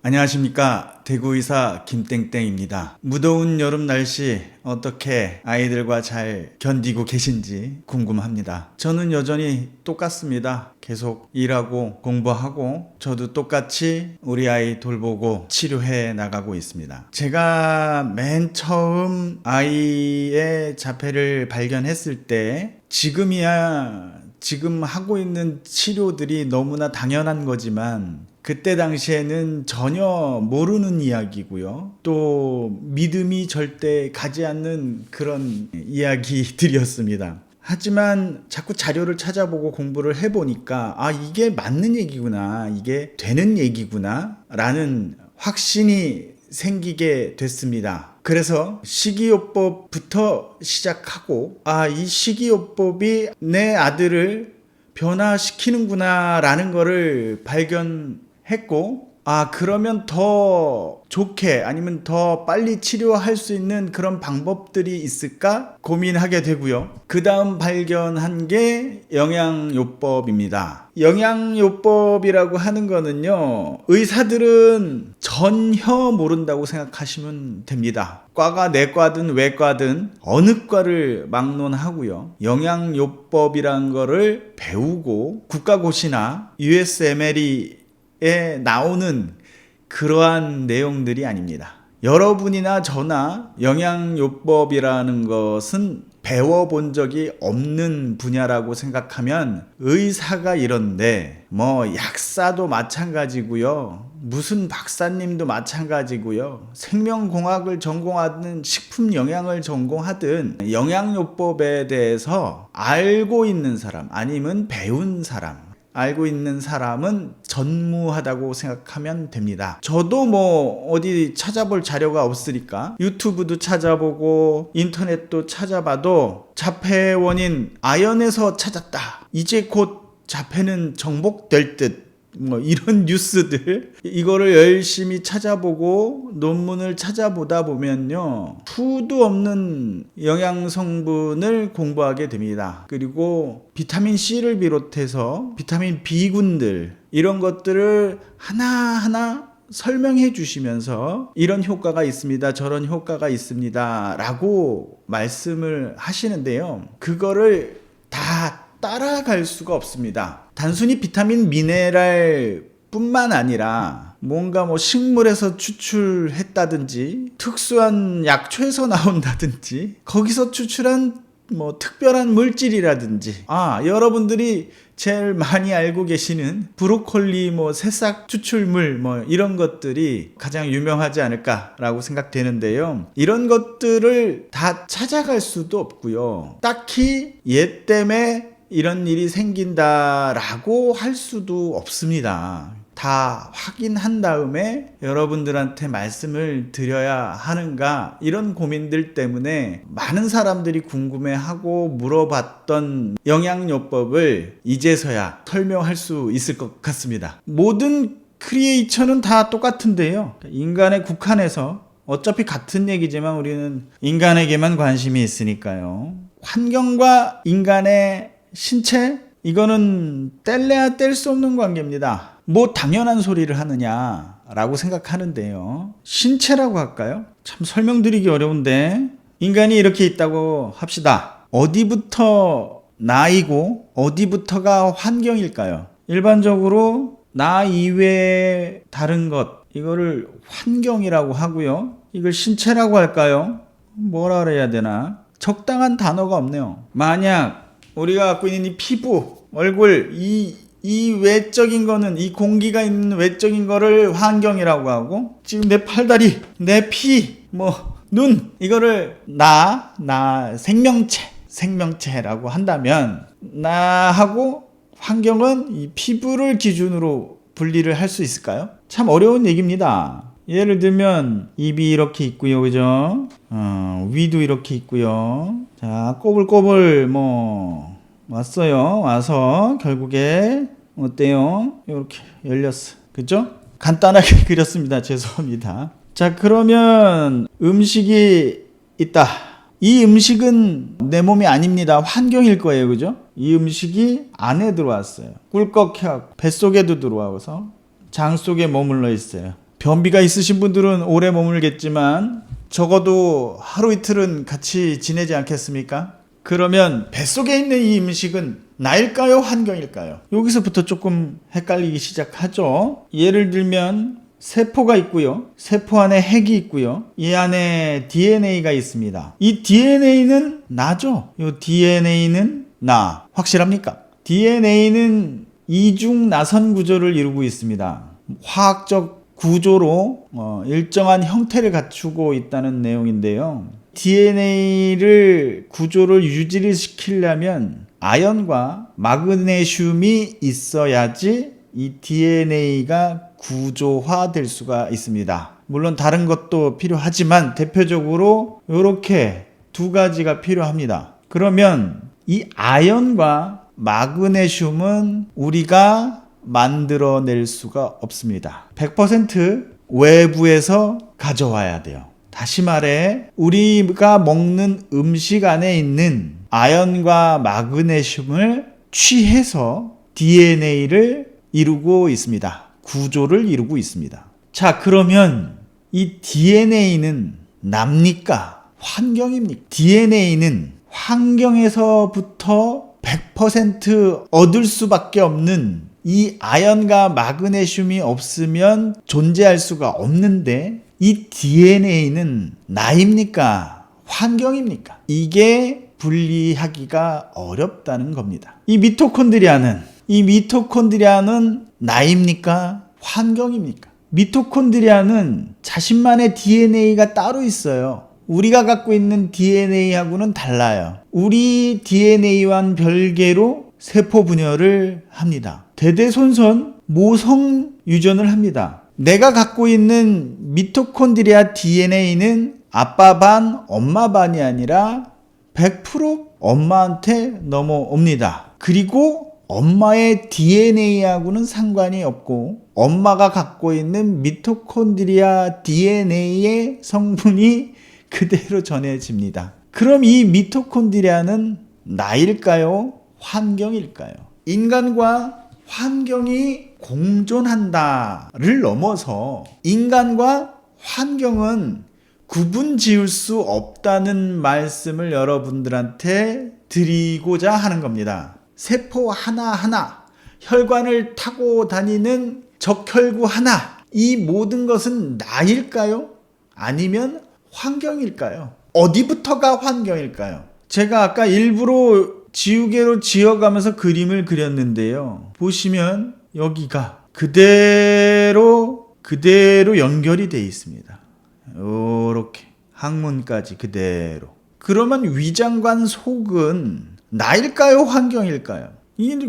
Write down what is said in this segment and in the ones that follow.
안녕하십니까. 대구의사 김땡땡입니다. 무더운 여름 날씨 어떻게 아이들과 잘 견디고 계신지 궁금합니다. 저는 여전히 똑같습니다. 계속 일하고 공부하고 저도 똑같이 우리 아이 돌보고 치료해 나가고 있습니다. 제가 맨 처음 아이의 자폐를 발견했을 때 지금 하고 있는 치료들이 너무나 당연한 거지만 그때 당시에는 전혀 모르는 이야기고요. 또 믿음이 절대 가지 않는 그런 이야기들이었습니다. 하지만 자꾸 자료를 찾아보고 공부를 해보니까 이게 맞는 얘기구나, 이게 되는 얘기구나 라는 확신이 생기게 됐습니다. 그래서 식이요법부터 시작하고 이 식이요법이 내 아들을 변화시키는구나 라는 거를 발견했고 그러면 더 좋게 아니면 더 빨리 치료할 수 있는 그런 방법들이 있을까 고민하게 되고요. 그 다음 발견한 게 영양요법입니다. 영양요법이라고 하는 거는요, 의사들은 전혀 모른다고 생각하시면 됩니다. 과가 내과든 외과든 어느 과를 막론하고요. 영양요법이란 거를 배우고 국가고시나 USMLE에 나오는 그러한 내용들이 아닙니다. 여러분이나 저나 영양요법이라는 것은 배워본 적이 없는 분야라고 생각하면 의사가 이런데 약사도 마찬가지고요. 무슨 박사님도 마찬가지고요. 생명공학을 전공하든 식품영양을 전공하든 영양요법에 대해서 알고 있는 사람 아니면 배운 사람, 알고 있는 사람은 전무하다고 생각하면 됩니다. 저도 어디 찾아볼 자료가 없으니까 유튜브도 찾아보고 인터넷도 찾아봐도 자폐 원인 아연에서 찾았다, 이제 곧 자폐는 정복될 듯, 이런 뉴스들, 이거를 열심히 찾아보고 논문을 찾아보다 보면요, 수도 없는 영양 성분을 공부하게 됩니다. 그리고 비타민 C를 비롯해서 비타민 B군들, 이런 것들을 하나하나 설명해 주시면서 이런 효과가 있습니다, 저런 효과가 있습니다 라고 말씀을 하시는데요, 그거를 다 따라갈 수가 없습니다. 단순히 비타민 미네랄 뿐만 아니라 뭔가 식물에서 추출했다든지 특수한 약초에서 나온다든지 거기서 추출한 특별한 물질이라든지 여러분들이 제일 많이 알고 계시는 브로콜리 새싹 추출물 이런 것들이 가장 유명하지 않을까라고 생각되는데요. 이런 것들을 다 찾아갈 수도 없고요. 딱히 얘 때문에 이런 일이 생긴다라고 할 수도 없습니다. 다 확인한 다음에 여러분들한테 말씀을 드려야 하는가, 이런 고민들 때문에 많은 사람들이 궁금해하고 물어봤던 영양요법을 이제서야 설명할 수 있을 것 같습니다. 모든 크리에이처는 다 똑같은데요, 인간에 국한해서 어차피 같은 얘기지만 우리는 인간에게만 관심이 있으니까요. 환경과 인간의 신체, 이거는 뗄래야 뗄 수 없는 관계입니다. 당연한 소리를 하느냐 라고 생각하는데요, 신체라고 할까요? 참 설명드리기 어려운데 인간이 이렇게 있다고 합시다. 어디부터 나이고 어디부터가 환경일까요? 일반적으로 나 이외의 다른 것, 이거를 환경이라고 하고요. 이걸 신체라고 할까요? 뭐라 그래야 되나? 적당한 단어가 없네요. 만약 우리가 갖고 있는 이 피부, 얼굴, 이 외적인 거는, 이 공기가 있는 외적인 거를 환경이라고 하고, 지금 내 팔다리, 내 피, 눈, 이거를 나 생명체라고 한다면, 나하고 환경은 이 피부를 기준으로 분리를 할 수 있을까요? 참 어려운 얘기입니다. 예를 들면 입이 이렇게 있고요, 그죠? 위도 이렇게 있고요. 자, 꼬불꼬불 왔어요. 와서 결국에 어때요? 이렇게 열렸어, 그죠? 간단하게 그렸습니다. 죄송합니다. 자, 그러면 음식이 있다. 이 음식은 내 몸이 아닙니다. 환경일 거예요, 그죠? 이 음식이 안에 들어왔어요. 꿀꺽해갖고 뱃속에도 들어와서 장 속에 머물러 있어요. 변비가 있으신 분들은 오래 머물겠지만 적어도 하루 이틀은 같이 지내지 않겠습니까? 그러면 뱃속에 있는 이 음식은 나일까요? 환경일까요? 여기서부터 조금 헷갈리기 시작하죠. 예를 들면 세포가 있고요. 세포 안에 핵이 있고요. 이 안에 DNA가 있습니다. 이 DNA는 나죠. 이 DNA는 나. 확실합니까? DNA는 이중 나선 구조를 이루고 있습니다. 화학적 구조로 일정한 형태를 갖추고 있다는 내용인데요. DNA를 구조를 유지를 시키려면 아연과 마그네슘이 있어야지 이 DNA가 구조화될 수가 있습니다. 물론 다른 것도 필요하지만 대표적으로 이렇게 두 가지가 필요합니다. 그러면 이 아연과 마그네슘은 우리가 만들어낼 수가 없습니다. 100% 외부에서 가져와야 돼요. 다시 말해 우리가 먹는 음식 안에 있는 아연과 마그네슘을 취해서 DNA를 이루고 있습니다. 구조를 이루고 있습니다. 자, 그러면 이 DNA는 납니까? 환경입니까? DNA는 환경에서부터 100% 얻을 수밖에 없는 이 아연과 마그네슘이 없으면 존재할 수가 없는데 이 DNA는 나입니까? 환경입니까? 이게 분리하기가 어렵다는 겁니다. 이 미토콘드리아는 나입니까? 환경입니까? 미토콘드리아는 자신만의 DNA가 따로 있어요. 우리가 갖고 있는 DNA하고는 달라요. 우리 DNA와는 별개로 세포 분열을 합니다. 대대손손 모성 유전을 합니다. 내가 갖고 있는 미토콘드리아 DNA는 아빠 반, 엄마 반이 아니라 100% 엄마한테 넘어옵니다. 그리고 엄마의 DNA하고는 상관이 없고 엄마가 갖고 있는 미토콘드리아 DNA의 성분이 그대로 전해집니다. 그럼 이 미토콘드리아는 나일까요? 환경일까요? 인간과 환경이 공존한다를 넘어서 인간과 환경은 구분 지을 수 없다는 말씀을 여러분들한테 드리고자 하는 겁니다. 세포 하나하나, 혈관을 타고 다니는 적혈구 하나, 이 모든 것은 나일까요? 아니면 환경일까요? 어디부터가 환경일까요? 제가 아까 일부러 지우개로 지어가면서 그림을 그렸는데요. 보시면 여기가 그대로 연결이 되어 있습니다. 이렇게 항문까지 그대로. 그러면 위장관 속은 나일까요? 환경일까요? 이게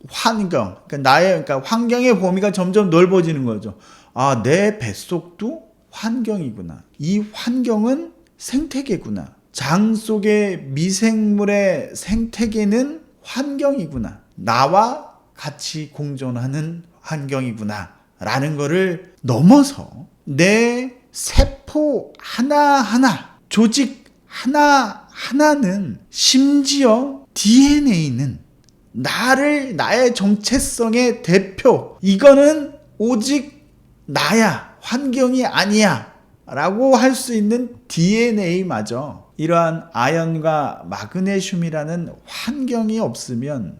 환경, 그러니까 환경의 범위가 점점 넓어지는 거죠. 아, 내 뱃속도 환경이구나. 이 환경은 생태계구나. 장 속의 미생물의 생태계는 환경이구나. 나와 같이 공존하는 환경이구나. 라는 거를 넘어서 내 세포 하나하나, 조직 하나하나는, 심지어 DNA는 나의 정체성의 대표, 이거는 오직 나야, 환경이 아니야 라고 할 수 있는 DNA마저 이러한 아연과 마그네슘이라는 환경이 없으면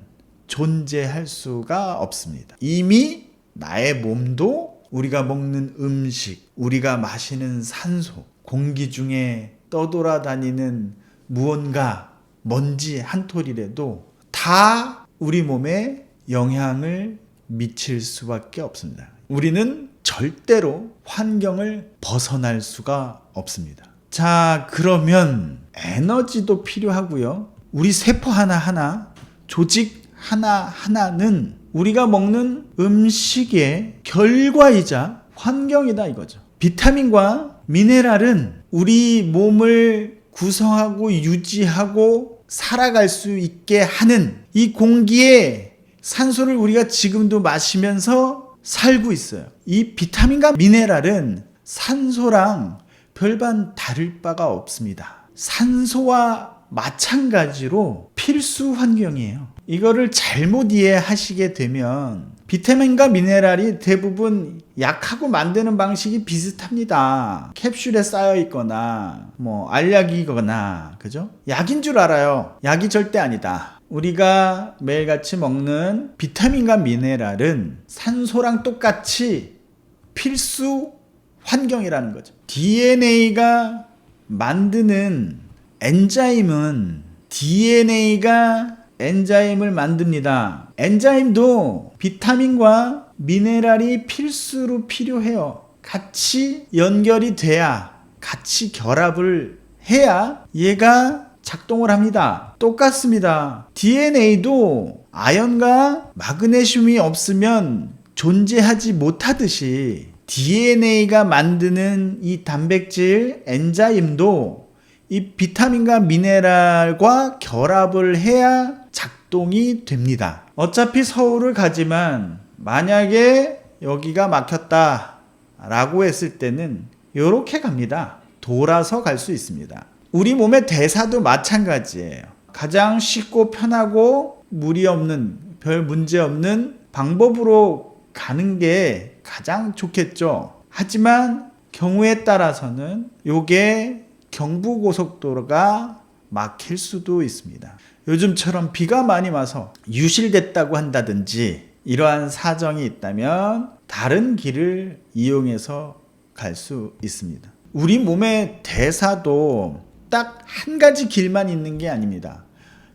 존재할 수가 없습니다. 이미 나의 몸도 우리가 먹는 음식, 우리가 마시는 산소, 공기 중에 떠돌아다니는 무언가, 먼지 한 톨이라도 다 우리 몸에 영향을 미칠 수밖에 없습니다. 우리는 절대로 환경을 벗어날 수가 없습니다. 자, 그러면 에너지도 필요하고요. 우리 세포 하나하나, 조직 하나하나는 우리가 먹는 음식의 결과이자 환경이다 이거죠. 비타민과 미네랄은 우리 몸을 구성하고 유지하고 살아갈 수 있게 하는 이 공기에 산소를 우리가 지금도 마시면서 살고 있어요. 이 비타민과 미네랄은 산소랑 별반 다를 바가 없습니다. 산소와 마찬가지로 필수 환경이에요. 이거를 잘못 이해하시게 되면 비타민과 미네랄이 대부분 약하고 만드는 방식이 비슷합니다. 캡슐에 쌓여 있거나 알약이거나, 그죠? 약인 줄 알아요. 약이 절대 아니다. 우리가 매일같이 먹는 비타민과 미네랄은 산소랑 똑같이 필수 환경이라는 거죠. DNA가 만드는 엔자임은 DNA가 엔자임을 만듭니다. 엔자임도 비타민과 미네랄이 필수로 필요해요. 같이 연결이 돼야, 같이 결합을 해야 얘가 작동을 합니다. 똑같습니다. DNA도 아연과 마그네슘이 없으면 존재하지 못하듯이 DNA가 만드는 이 단백질 엔자임도 이 비타민과 미네랄과 결합을 해야 작동이 됩니다. 어차피 서울을 가지만 만약에 여기가 막혔다 라고 했을 때는 이렇게 갑니다. 돌아서 갈 수 있습니다. 우리 몸의 대사도 마찬가지예요. 가장 쉽고 편하고 무리 없는, 별 문제 없는 방법으로 가는 게 가장 좋겠죠. 하지만 경우에 따라서는 요게 경부고속도로가 막힐 수도 있습니다. 요즘처럼 비가 많이 와서 유실됐다고 한다든지 이러한 사정이 있다면 다른 길을 이용해서 갈 수 있습니다. 우리 몸의 대사도 딱 한 가지 길만 있는 게 아닙니다.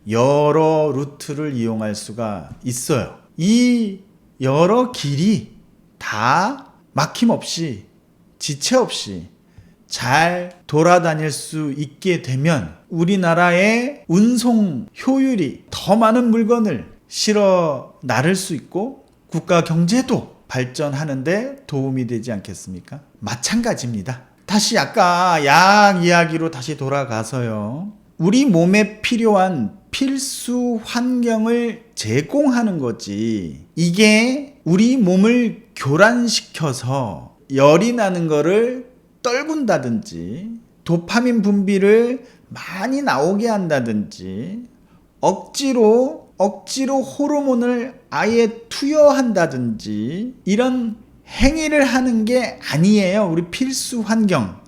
여러 루트를 이용할 수가 있어요. 이 여러 길이 다 막힘없이, 지체 없이 잘 돌아다닐 수 있게 되면 우리나라의 운송 효율이 더 많은 물건을 실어 나를 수 있고 국가 경제도 발전하는데 도움이 되지 않겠습니까? 마찬가지입니다. 다시 아까 약 이야기로 다시 돌아가서요. 우리 몸에 필요한 필수 환경을 제공하는 거지. 이게 우리 몸을 교란시켜서 열이 나는 거를 떨군다든지 도파민 분비를 많이 나오게 한다든지 억지로 호르몬을 아예 투여한다든지 이런 행위를 하는 게 아니에요. 우리 필수 환경,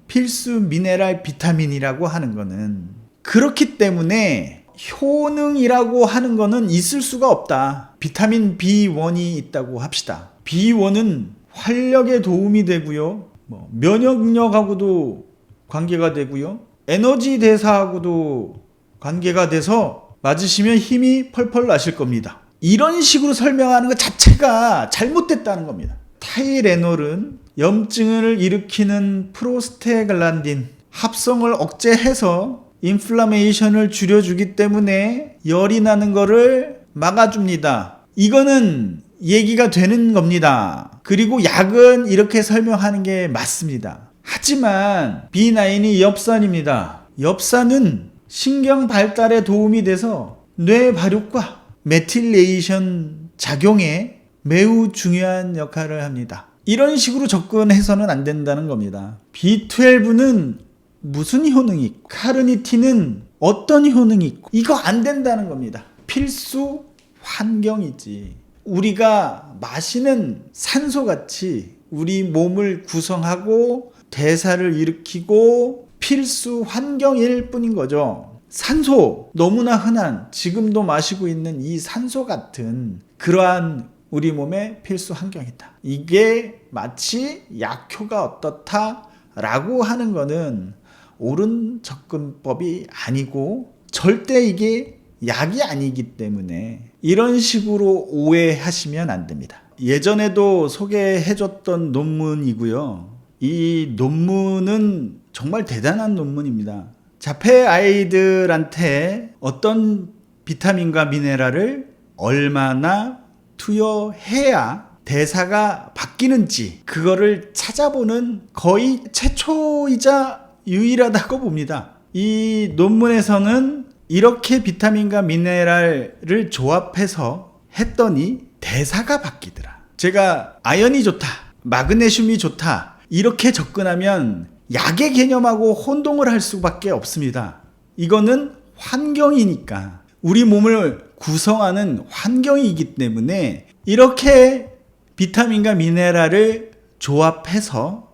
필수 미네랄 비타민이라고 하는 거는. 그렇기 때문에 효능이라고 하는 거는 있을 수가 없다. 비타민 B1이 있다고 합시다. B1은 활력에 도움이 되고요. 면역력하고도 관계가 되고요. 에너지 대사하고도 관계가 돼서 맞으시면 힘이 펄펄 나실 겁니다. 이런 식으로 설명하는 것 자체가 잘못됐다는 겁니다. 타이레놀은 염증을 일으키는 프로스테글란딘 합성을 억제해서 인플라메이션을 줄여주기 때문에 열이 나는 거를 막아줍니다. 이거는 얘기가 되는 겁니다. 그리고 약은 이렇게 설명하는 게 맞습니다. 하지만 B9이 엽산입니다. 엽산은 신경 발달에 도움이 돼서 뇌 발육과 메틸레이션 작용에 매우 중요한 역할을 합니다. 이런 식으로 접근해서는 안 된다는 겁니다. B12는 무슨 효능이 있고 카르니틴은 어떤 효능이 있고 이거 안 된다는 겁니다. 필수 환경이지. 우리가 마시는 산소같이 우리 몸을 구성하고 대사를 일으키고 필수 환경일 뿐인 거죠. 산소, 너무나 흔한 지금도 마시고 있는 이 산소 같은 그러한 우리 몸의 필수 환경이다. 이게 마치 약효가 어떻다라고 하는 거는 옳은 접근법이 아니고 절대 이게 약이 아니기 때문에 이런 식으로 오해하시면 안 됩니다. 예전에도 소개해줬던 논문이고요. 이 논문은 정말 대단한 논문입니다. 자폐 아이들한테 어떤 비타민과 미네랄을 얼마나 투여해야 대사가 바뀌는지 그거를 찾아보는 거의 최초이자 유일하다고 봅니다. 이 논문에서는 이렇게 비타민과 미네랄을 조합해서 했더니 대사가 바뀌더라. 제가 아연이 좋다, 마그네슘이 좋다 이렇게 접근하면 약의 개념하고 혼동을 할 수밖에 없습니다. 이거는 환경이니까 우리 몸을 구성하는 환경이기 때문에 이렇게 비타민과 미네랄을 조합해서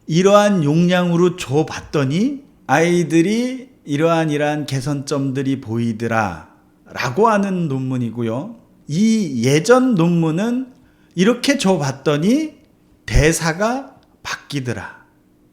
이러한 용량으로 줘봤더니 아이들이 이러한 개선점들이 보이더라 라고 하는 논문이고요. 이 예전 논문은 이렇게 줘봤더니 대사가 바뀌더라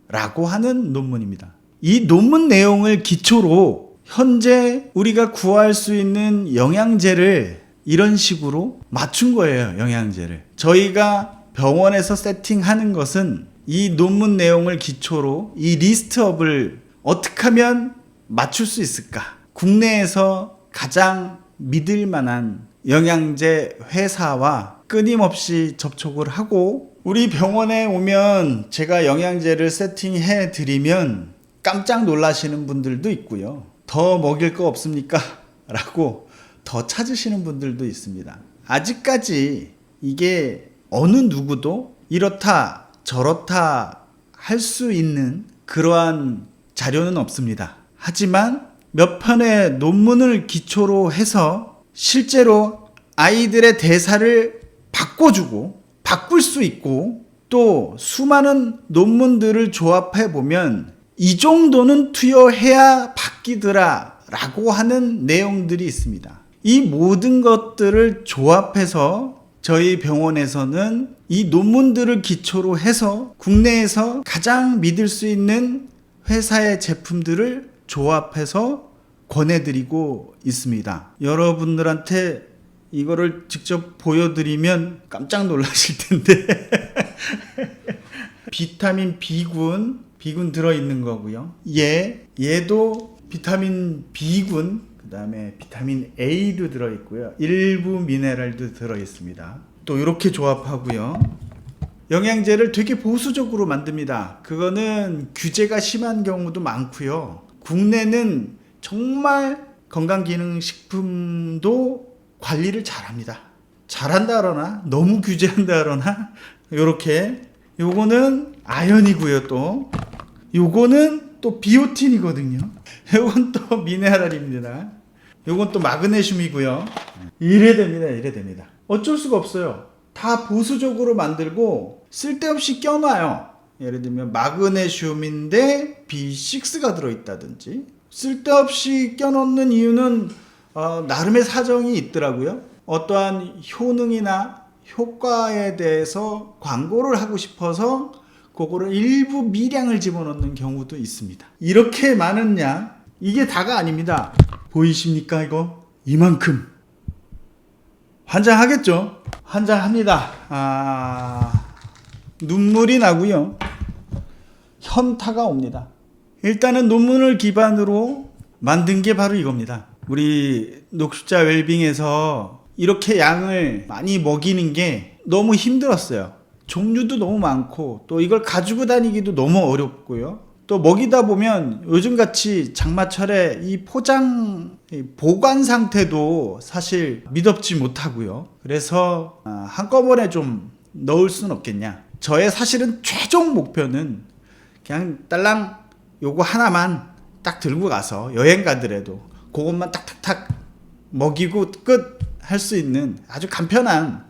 라고 하는 논문입니다. 이 논문 내용을 기초로 현재 우리가 구할 수 있는 영양제를 이런 식으로 맞춘 거예요. 영양제를 저희가 병원에서 세팅하는 것은 이 논문 내용을 기초로 이 리스트업을 어떻게 하면 맞출 수 있을까? 국내에서 가장 믿을 만한 영양제 회사와 끊임없이 접촉을 하고 우리 병원에 오면 제가 영양제를 세팅해 드리면 깜짝 놀라시는 분들도 있고요. 더 먹일 거 없습니까? 라고 더 찾으시는 분들도 있습니다. 아직까지 이게 어느 누구도 이렇다 저렇다 할 수 있는 그러한 자료는 없습니다. 하지만 몇 편의 논문을 기초로 해서 실제로 아이들의 대사를 바꿔주고 바꿀 수 있고 또 수많은 논문들을 조합해 보면 이 정도는 투여해야 바뀌더라 라고 하는 내용들이 있습니다. 이 모든 것들을 조합해서 저희 병원에서는 이 논문들을 기초로 해서 국내에서 가장 믿을 수 있는 회사의 제품들을 조합해서 권해드리고 있습니다. 여러분들한테 이거를 직접 보여드리면 깜짝 놀라실 텐데 비타민 B군 들어있는 거고요. 얘도 비타민 B군, 그 다음에 비타민 A도 들어있고요. 일부 미네랄도 들어있습니다. 또 이렇게 조합하고요. 영양제를 되게 보수적으로 만듭니다. 그거는 규제가 심한 경우도 많고요. 국내는 정말 건강기능식품도 관리를 잘합니다. 잘한다 그러나 너무 규제한다 그러나 요렇게 요거는 아연이고요. 또 요거는 또 비오틴이거든요. 요건 또 미네랄입니다. 요건 또 마그네슘이고요. 이래 됩니다. 어쩔 수가 없어요. 다 보수적으로 만들고 쓸데없이 껴놔요. 예를 들면 마그네슘인데 B6가 들어있다든지 쓸데없이 껴놓는 이유는 나름의 사정이 있더라고요. 어떠한 효능이나 효과에 대해서 광고를 하고 싶어서 그거를 일부 미량을 집어넣는 경우도 있습니다. 이렇게 많은 양, 이게 다가 아닙니다. 보이십니까 이거? 이만큼. 환장하겠죠? 환장합니다. 눈물이 나고요. 현타가 옵니다. 일단은 논문을 기반으로 만든 게 바로 이겁니다. 우리 녹십자 웰빙에서 이렇게 양을 많이 먹이는 게 너무 힘들었어요. 종류도 너무 많고 또 이걸 가지고 다니기도 너무 어렵고요. 또 먹이다 보면 요즘같이 장마철에 이 포장 보관 상태도 사실 미덥지 못하고요. 그래서 한꺼번에 좀 넣을 수는 없겠냐. 저의 사실은 최종 목표는 그냥 딸랑 요거 하나만 딱 들고 가서 여행 가더라도 그것만 딱딱딱 먹이고 끝 할 수 있는 아주 간편한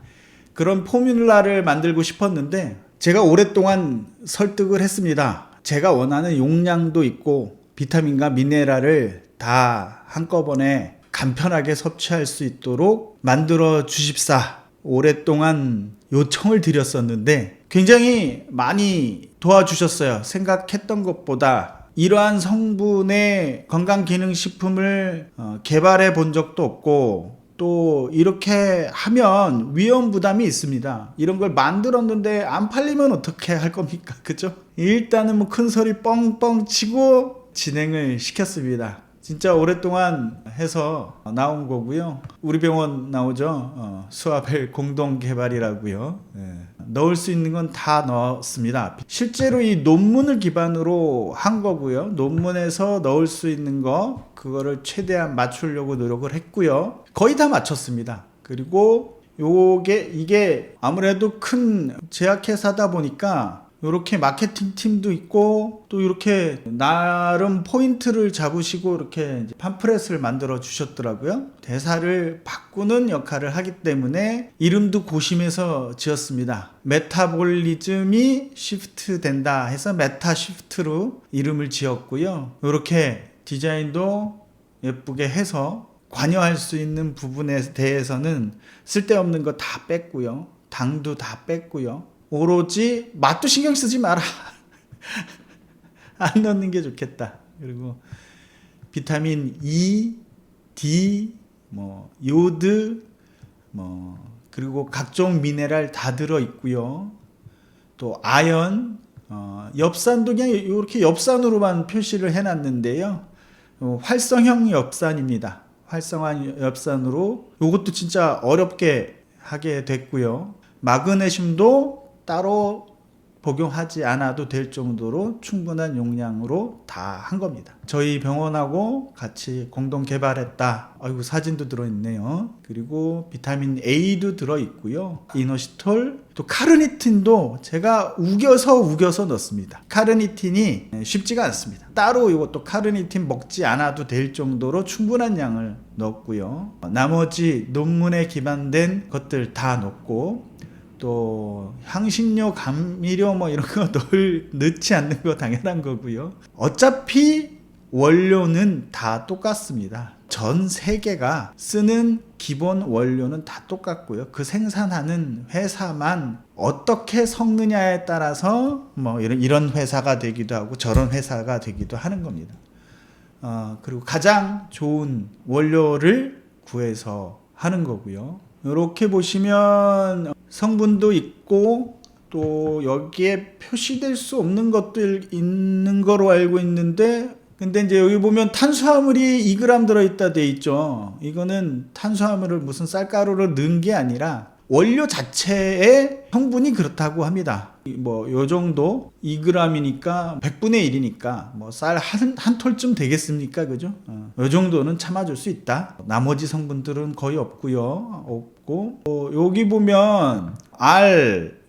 그런 포뮬라를 만들고 싶었는데 제가 오랫동안 설득을 했습니다. 제가 원하는 용량도 있고 비타민과 미네랄을 다 한꺼번에 간편하게 섭취할 수 있도록 만들어 주십사. 오랫동안 요청을 드렸었는데 굉장히 많이 도와주셨어요. 생각했던 것보다 이러한 성분의 건강기능식품을 개발해 본 적도 없고 또 이렇게 하면 위험 부담이 있습니다. 이런 걸 만들었는데 안 팔리면 어떻게 할 겁니까? 그죠? 일단은 뭐 큰 소리 뻥뻥 치고 진행을 시켰습니다. 진짜 오랫동안 해서 나온 거고요. 우리 병원 나오죠. 수아벨 공동개발이라고요. 넣을 수 있는 건 다 넣었습니다. 실제로 이 논문을 기반으로 한 거고요. 논문에서 넣을 수 있는 거 그거를 최대한 맞추려고 노력을 했고요. 거의 다 맞췄습니다. 그리고 이게 아무래도 큰 제약회사다 보니까 이렇게 마케팅 팀도 있고 또 이렇게 나름 포인트를 잡으시고 이렇게 팜프렛을 만들어 주셨더라고요. 대사를 바꾸는 역할을 하기 때문에 이름도 고심해서 지었습니다. 메타볼리즘이 시프트 된다 해서 메타 시프트로 이름을 지었고요. 이렇게 디자인도 예쁘게 해서 관여할 수 있는 부분에 대해서는 쓸데없는 거 다 뺐고요. 당도 다 뺐고요. 오로지 맛도 신경 쓰지 마라. 안 넣는 게 좋겠다. 그리고 비타민 E, D, 요드, 그리고 각종 미네랄 다 들어 있고요. 또 아연, 엽산도 그냥 이렇게 엽산으로만 표시를 해놨는데요. 활성형 엽산입니다. 활성한 엽산으로 이것도 진짜 어렵게 하게 됐고요. 마그네슘도 따로 복용하지 않아도 될 정도로 충분한 용량으로 다 한 겁니다. 저희 병원하고 같이 공동 개발했다. 아이고, 사진도 들어있네요. 그리고 비타민 A도 들어있고요. 이노시톨, 또 카르니틴도 제가 우겨서 넣습니다. 카르니틴이 쉽지가 않습니다. 따로 이것도 카르니틴 먹지 않아도 될 정도로 충분한 양을 넣었고요. 나머지 논문에 기반된 것들 다 넣고, 또 향신료, 감미료 이런 거 넣지 않는 거 당연한 거고요. 어차피 원료는 다 똑같습니다. 전 세계가 쓰는 기본 원료는 다 똑같고요. 그 생산하는 회사만 어떻게 섞느냐에 따라서 이런 회사가 되기도 하고 저런 회사가 되기도 하는 겁니다. 그리고 가장 좋은 원료를 구해서 하는 거고요. 이렇게 보시면 성분도 있고 또 여기에 표시될 수 없는 것들 있는 거로 알고 있는데, 근데 이제 여기 보면 탄수화물이 2g 들어있다 돼 있죠. 이거는 탄수화물을 무슨 쌀가루로 넣은 게 아니라 원료 자체의 성분이 그렇다고 합니다. 요 정도 2g이니까 100분의 1이니까 쌀 한 톨쯤 되겠습니까? 그죠? 요 정도는 참아줄 수 있다. 나머지 성분들은 거의 없고요. 여기 보면 알,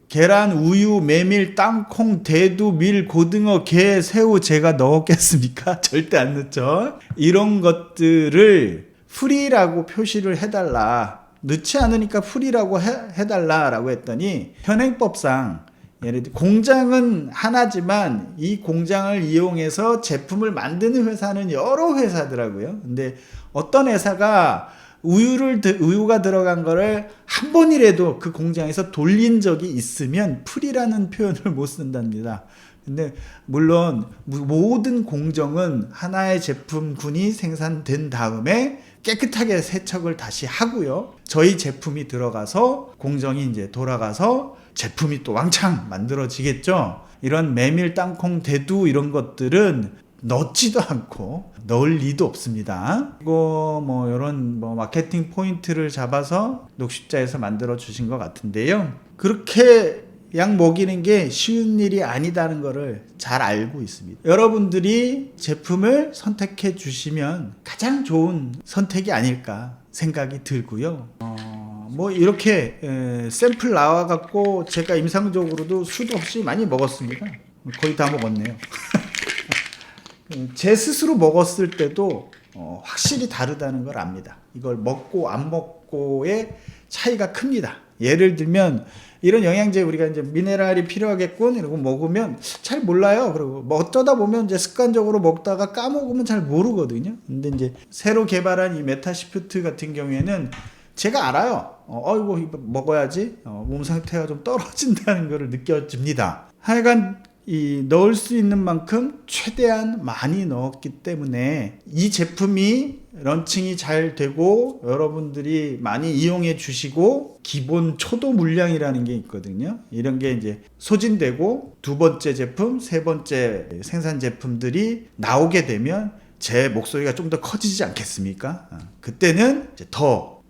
계란, 우유, 메밀, 땅콩, 대두, 밀, 고등어, 게, 새우 제가 넣었겠습니까? 절대 안 넣죠. 이런 것들을 프리라고 표시를 해달라. 넣지 않으니까 프리라고 해달라라고 했더니 현행법상 예를 들어 공장은 하나지만 이 공장을 이용해서 제품을 만드는 회사는 여러 회사더라고요. 근데 어떤 회사가 우유가 들어간 거를 한 번이라도 그 공장에서 돌린 적이 있으면 프리라는 표현을 못 쓴답니다. 근데 물론 모든 공정은 하나의 제품군이 생산된 다음에 깨끗하게 세척을 다시 하고요. 저희 제품이 들어가서 공정이 이제 돌아가서 제품이 또 왕창 만들어지겠죠. 이런 메밀, 땅콩, 대두 이런 것들은 넣지도 않고 넣을 리도 없습니다. 그리고 이런 마케팅 포인트를 잡아서 녹십자에서 만들어 주신 것 같은데요. 그렇게 약 먹이는 게 쉬운 일이 아니다는 것을 잘 알고 있습니다. 여러분들이 제품을 선택해 주시면 가장 좋은 선택이 아닐까 생각이 들고요. 이렇게 샘플 나와갖고 제가 임상적으로도 수도 없이 많이 먹었습니다. 거의 다 먹었네요. 제 스스로 먹었을 때도 확실히 다르다는 걸 압니다. 이걸 먹고 안 먹고의 차이가 큽니다. 예를 들면 이런 영양제 우리가 이제 미네랄이 필요하겠군 이러고 먹으면 잘 몰라요. 그리고 어쩌다 보면 이제 습관적으로 먹다가 까먹으면 잘 모르거든요. 근데 이제 새로 개발한 이 메타시프트 같은 경우에는 제가 알아요. 이거 먹어야지 몸 상태가 좀 떨어진다는 것을 느껴집니다. 하여간 넣을 수 있는 만큼 최대한 많이 넣었기 때문에 이 제품이 런칭이 잘 되고 여러분들이 많이 이용해 주시고 기본 초도 물량이라는 게 있거든요. 이런 게 이제 소진되고 두 번째 제품, 세 번째 생산 제품들이 나오게 되면 제 목소리가 좀 더 커지지 않겠습니까? 그때는 이제 더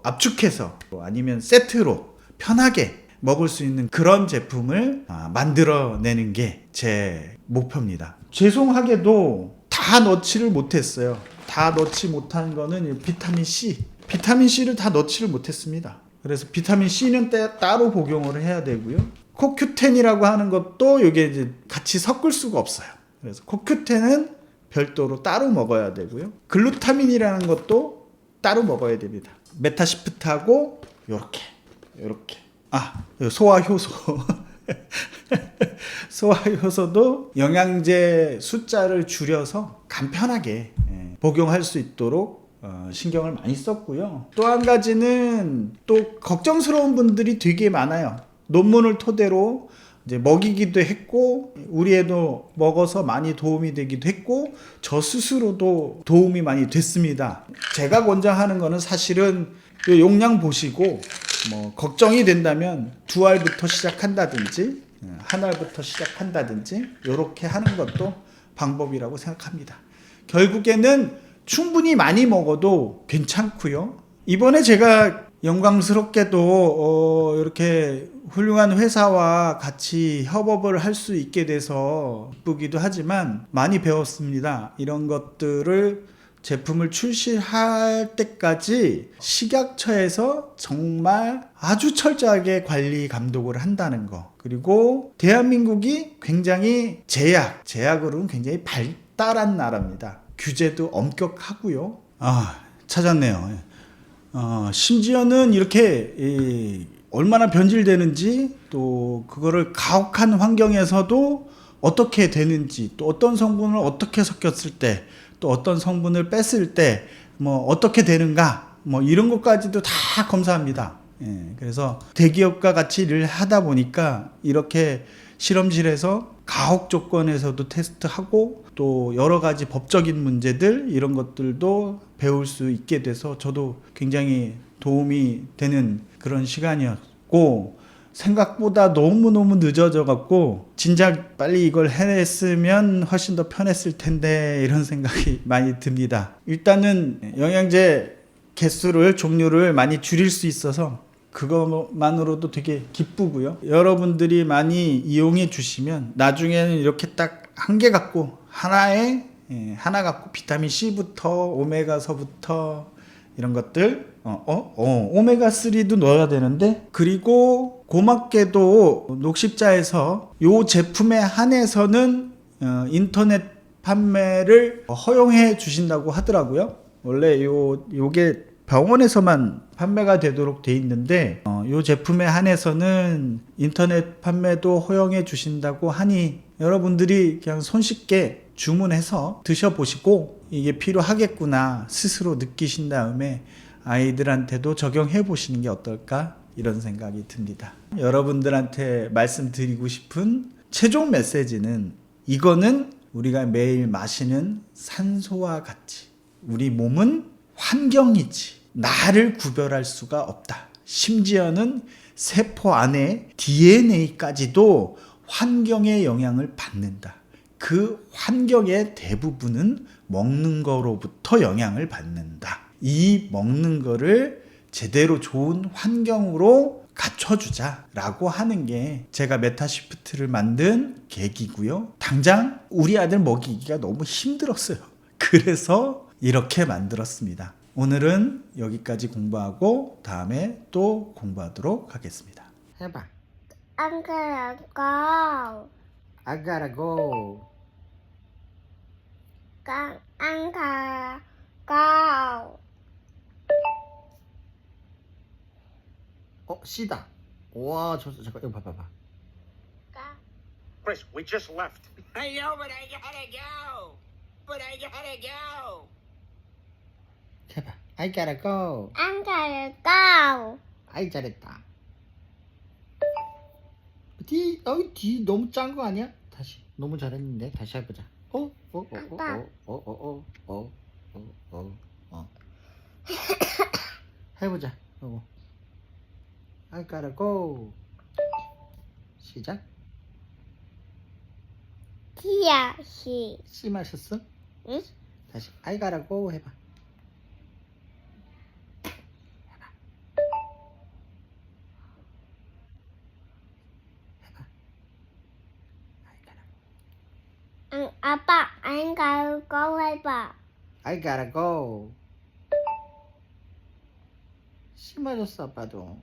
압축해서 아니면 세트로 편하게 먹을 수 있는 그런 제품을 만들어내는 게 제 목표입니다. 죄송하게도 다 넣지를 못했어요. 다 넣지 못한 거는 비타민 C를 다 넣지를 못했습니다. 그래서 비타민 C는 따로 복용을 해야 되고요. 코큐텐이라고 하는 것도 이게 이제 같이 섞을 수가 없어요. 그래서 코큐텐은 별도로 따로 먹어야 되고요. 글루타민이라는 것도 따로 먹어야 됩니다. 메타시프트하고 요렇게 소화 효소 소화 효소도 영양제 숫자를 줄여서 간편하게 복용할 수 있도록 신경을 많이 썼고요. 또 한 가지는 또 걱정스러운 분들이 되게 많아요. 논문을 토대로 이제 먹이기도 했고 우리 애도 먹어서 많이 도움이 되기도 했고 저 스스로도 도움이 많이 됐습니다. 제가 권장하는 거는 사실은 용량 보시고 뭐 걱정이 된다면 2알부터 시작한다든지 1알부터 시작한다든지 이렇게 하는 것도 방법이라고 생각합니다. 결국에는 충분히 많이 먹어도 괜찮고요. 이번에 제가 영광스럽게도 이렇게 훌륭한 회사와 같이 협업을 할 수 있게 돼서 기쁘기도 하지만 많이 배웠습니다. 이런 것들을 제품을 출시할 때까지 식약처에서 정말 아주 철저하게 관리 감독을 한다는 거. 그리고 대한민국이 굉장히 제약으로는 굉장히 발달한 나라입니다. 규제도 엄격하고요. 찾았네요. 심지어는 이렇게 얼마나 변질되는지 또 그거를 가혹한 환경에서도 어떻게 되는지 또 어떤 성분을 어떻게 섞였을 때 또 어떤 성분을 뺐을 때 뭐 어떻게 되는가 뭐 이런 것까지도 다 검사합니다. 그래서 대기업과 같이 일을 하다 보니까 이렇게 실험실에서 가혹 조건에서도 테스트하고 또 여러 가지 법적인 문제들 이런 것들도 배울 수 있게 돼서 저도 굉장히 도움이 되는 그런 시간이었고 생각보다 너무너무 늦어져 갖고 진작 빨리 이걸 해냈으면 훨씬 더 편했을 텐데 이런 생각이 많이 듭니다. 일단은 영양제 개수를 종류를 많이 줄일 수 있어서 그것만으로도 되게 기쁘고요. 여러분들이 많이 이용해 주시면 나중에는 이렇게 딱 한 개 갖고 하나 갖고 비타민 C부터 오메가서부터 이런 것들 오메가3도 넣어야 되는데 그리고 고맙게도 녹십자에서 요 제품에 한해서는 인터넷 판매를 허용해 주신다고 하더라고요. 원래 요게 병원에서만 판매가 되도록 돼 있는데 요 제품에 한해서는 인터넷 판매도 허용해 주신다고 하니 여러분들이 그냥 손쉽게 주문해서 드셔보시고 이게 필요하겠구나 스스로 느끼신 다음에 아이들한테도 적용해 보시는 게 어떨까 이런 생각이 듭니다. 여러분들한테 말씀드리고 싶은 최종 메시지는 이거는 우리가 매일 마시는 산소와 같이 우리 몸은 환경이지 나를 구별할 수가 없다. 심지어는 세포 안에 DNA까지도 환경의 영향을 받는다. 그 환경의 대부분은 먹는 거로부터 영향을 받는다. 이 먹는 거를 제대로 좋은 환경으로 갖춰주자라고 하는 게 제가 메타시프트를 만든 계기고요. 당장 우리 아들 먹이기가 너무 힘들었어요. 그래서 이렇게 만들었습니다. 오늘은 여기까지 공부하고 다음에 또 공부하도록 하겠습니다. 해봐. I'm gonna go. I gotta go. I'm gonna go. C다. 와, 잠깐 이거 봐봐. Chris, we just left. I know, but I gotta go. But I gotta go. 해봐. I gotta go. I'm gonna go. 아이 잘했다. D 너무 짠 거 아니야? 다시. 너무 잘했는데 다시 해보자. 해보자. I gotta go. 시작. Here, she. C 마셨어? 응? 다시 I gotta go 해봐. 아빠, I'm gonna go 해봐. I gotta go. C 마셨어 아빠도.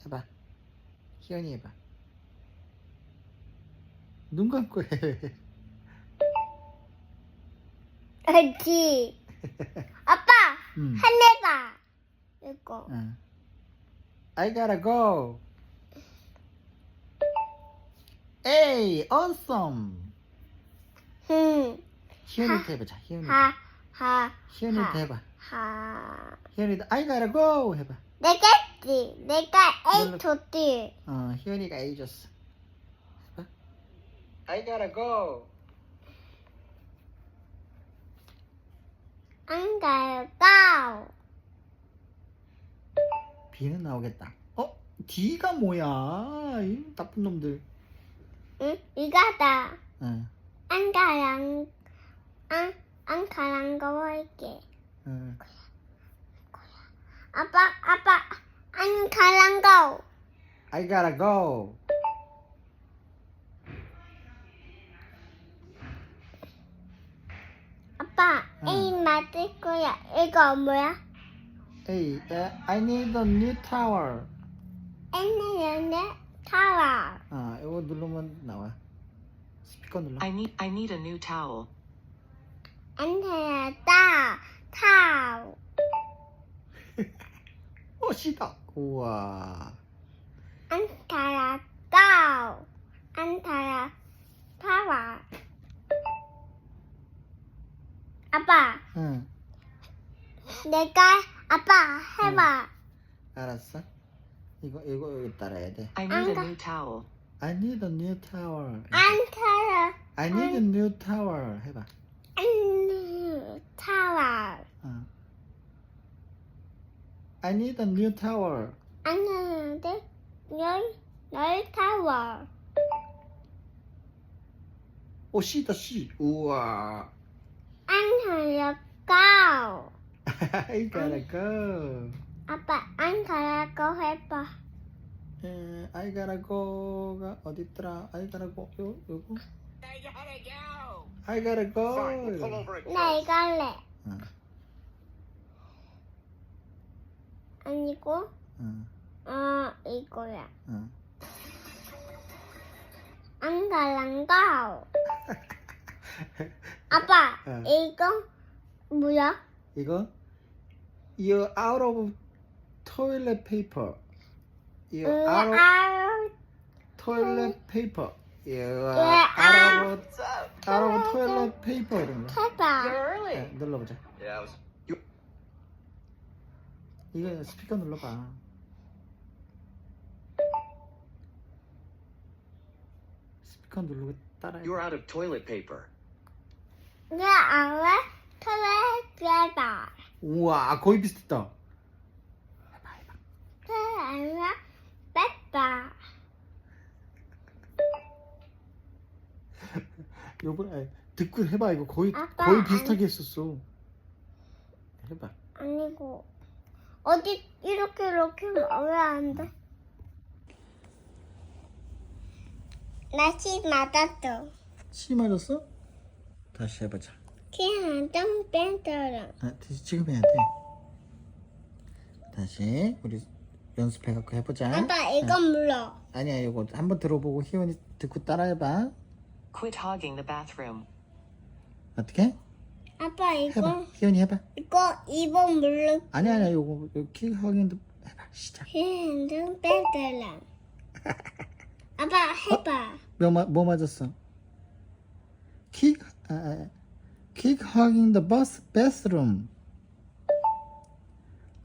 해봐. 희연이 해봐. 눈 감고 해. 그렇지. 아빠, 응. 하늘봐. 이거. 응. I gotta go. Hey, awesome. 희연이도 해보자. 희연이. 하. 희연이도 해봐. 하. 희연이도 I gotta go 해봐. 내가 했지. 내가 A 줬지. 희연이가 A 줬어. 해봐. I gotta go. 안 갈까? B는 나오겠다. D가 뭐야? 이 나쁜 놈들. 응? 이거다. 응. 안 가란 거 할게. 응. 아빠, 안 가란 거. I gotta go. 아빠, 응. A 맞을 거야. 이거 뭐야? Hey, I need a new tower. N는 타워. 이거 누르면 나와. 스피커 눌러. I need a new towel. N는 타워. 시다. 우와. 안 타라 고. 안 타라 타워. 아빠, 응. 아빠 해봐. 알았어. 이거 여기 따라야 돼. I need a new towel. I need a new tower. 안 타라. I need a new tower. 해봐. 안 타워. I need a new tower. 안 하는데 열 타워. 시다 시. 우와. 안 타라 고. I gotta go. 아빠 안 타라 고 해봐. I gotta go가 어디 있더라? I gotta go. 요거. I gotta go. I gotta go. Fine, we'll pull over at 나 이거 할래. 응. 아니고 응. 이거야. 응. 안 가란 거. 아빠, 응. 이거 뭐야? 이거 You're out of toilet paper. You're out of toilet paper. You're out of toilet paper. 이런 거. 해봐. 네, 눌러보자. Yeah, I was. 이거 스피커 눌러봐. 스피커 누르고 따라해. You're out of toilet paper. 내 안에 해봐. 우와, 거의 비슷했다. 해봐. 내 안에 뺐다. 요번에 듣고 해봐. 이거 거의 아빠, 거의 비슷하게 했었어. 해봐. 아니고 어디 이렇게 왜 안 돼? 나시 맞았어. 시 맞았어? 다시 해보자. 그냥 좀 뺀더라. 지금 해야 돼. 다시 우리 연습해갖고 해보자. 아빠 이거 물어. 아니야, 이거 한번 들어보고 희원이 듣고 따라해봐. Quit hogging the bathroom. 어떻게? 아빠 해봐. 이거 희원이 해봐. 2번 물어. 아니야, 요거 킥 확인도 해봐. 시작. 그냥 좀 뺀더라. 아빠 해봐. 뭐 맞았어? 킥 hogging the bathroom.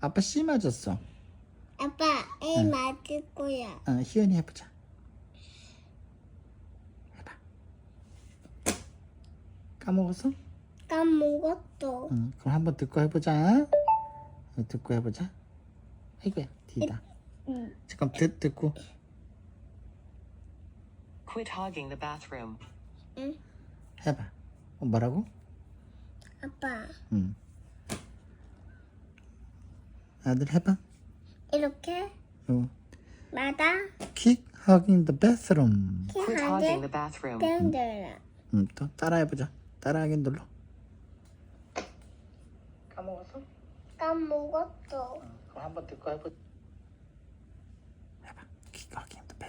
아빠 C 맞았어. 아빠 A 맞을 거야. 희연이 해보자. 해봐. 까먹었어? 까먹었어. 그럼 한번 듣고 해보자. 듣고 해보자. 아이고야, D다. 잠깐 듣고. Quit hogging the bathroom. 응. 해봐. 뭐라고? 아빠 아들 해봐. 이렇게 맞아. Keep hugging the bathroom. Quit hogging the bathroom. 뺀더라. 또 따라해보자. 따라하기 눌러. 까먹었어. 그럼 한번 듣고 해보자. 해봐.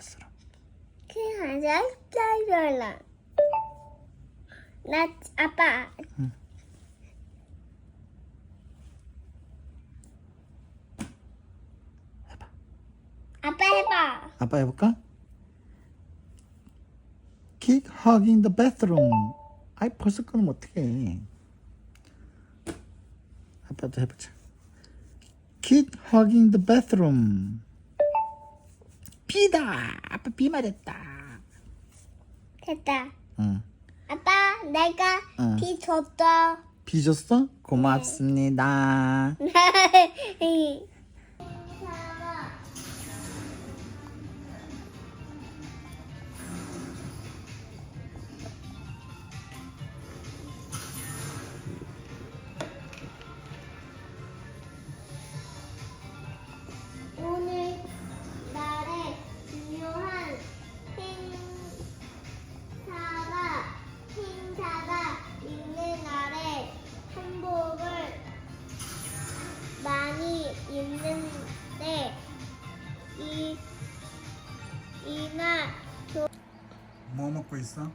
bathroom. 그냥 짜증나. 나 아빠. 아빠 해봐. 아빠 해볼까? Keep hugging the bathroom. 아이 벌써 끊으면 어떡해. 아빠도 해보자. Keep hugging the bathroom. 비다. 아빠 비 맞았다. 됐다. 응. 아빠, 내가 응. 비 줬어. 비 줬어? 고맙습니다. 오늘 날에 중요한 행사가 있는 날에 한복을 많이 입는데 이날 뭐 먹고 있어?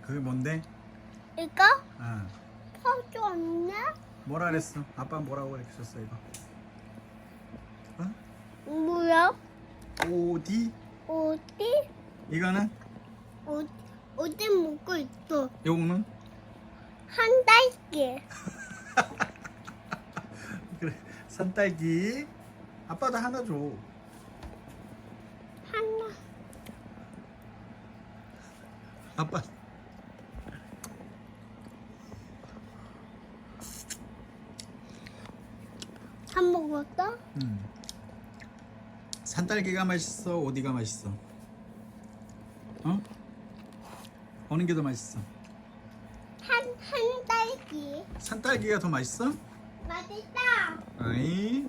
그게 뭔데? 이거 아, 퍼져 없나? 뭐라 그랬어? 아빠 뭐라고 그랬었어 이거? 뭐야? 어디? 어디? 이거는? 어디 먹고 있어? 요거는? 한 달째. 그래 산딸기. 아빠도 하나 줘. 하나. 아빠 한 먹었어? 산딸기가 맛있어? 어디가 맛있어? 어? 어느 게 더 맛있어? 한 달기. 산딸기가 더 맛있어? 맛있다. 아이